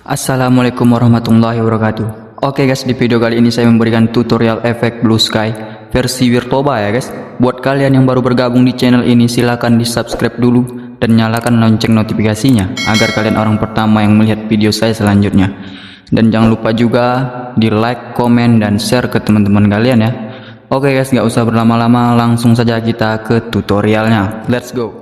Assalamualaikum warahmatullahi wabarakatuh. Oke guys, di video kali ini saya memberikan tutorial efek blue sky versi virtual ya guys. Buat kalian yang baru bergabung di channel ini, silahkan di subscribe dulu dan nyalakan lonceng notifikasinya agar kalian orang pertama yang melihat video saya selanjutnya. Dan jangan lupa juga di like, komen, dan share ke teman-teman kalian ya. Oke guys, nggak usah berlama-lama, langsung saja kita ke tutorialnya. Let's go.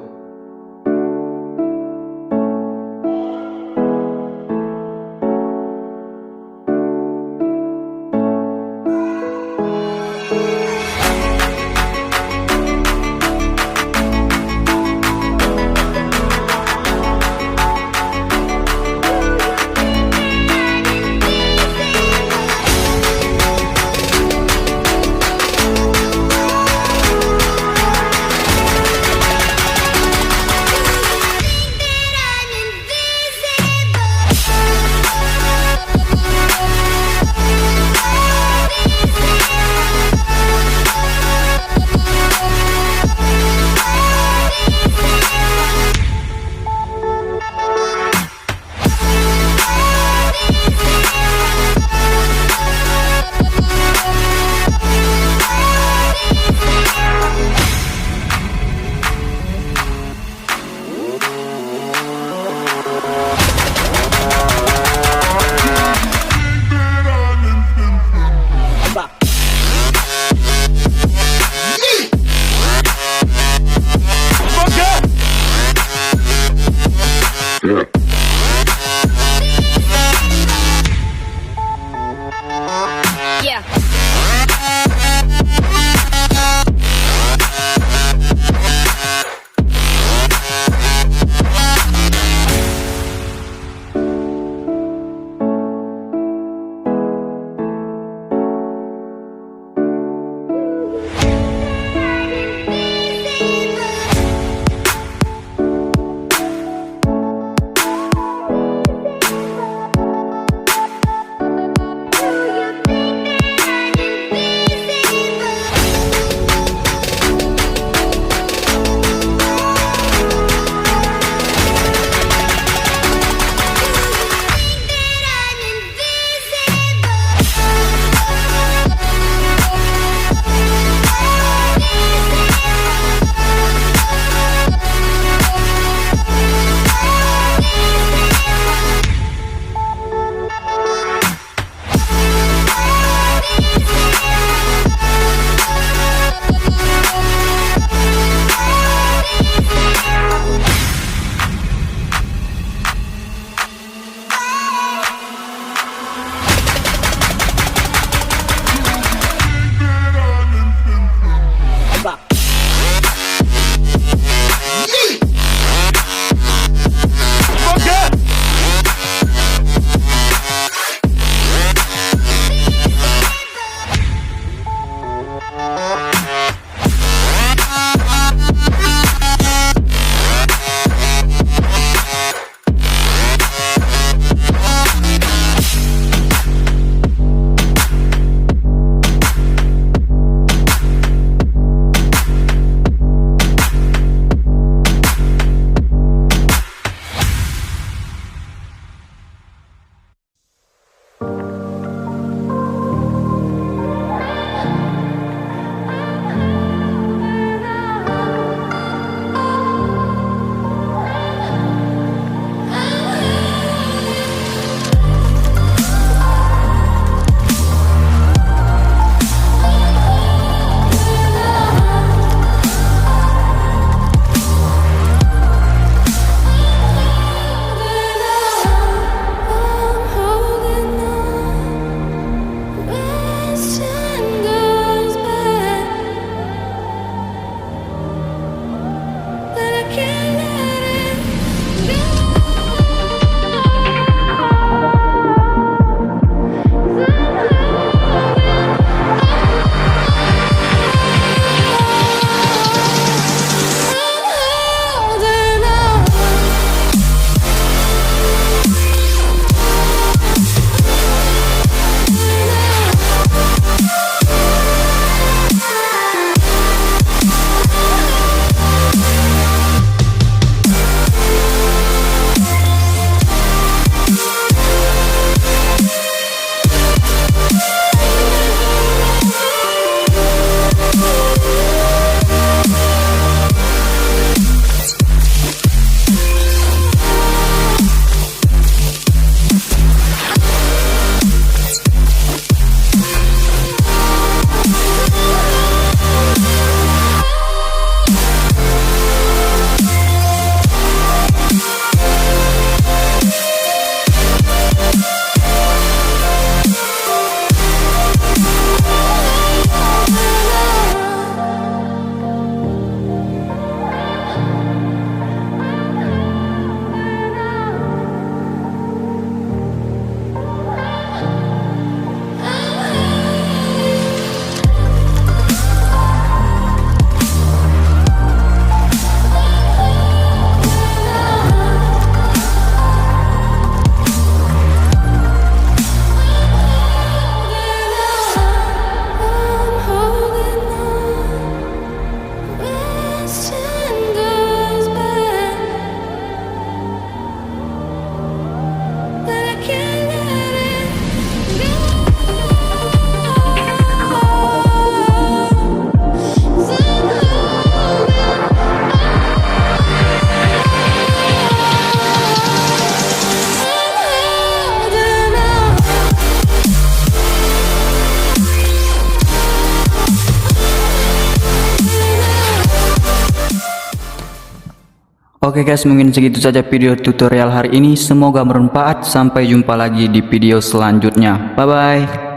Oke guys, mungkin segitu saja video tutorial hari ini. Semoga bermanfaat. Sampai jumpa lagi di video selanjutnya. Bye bye.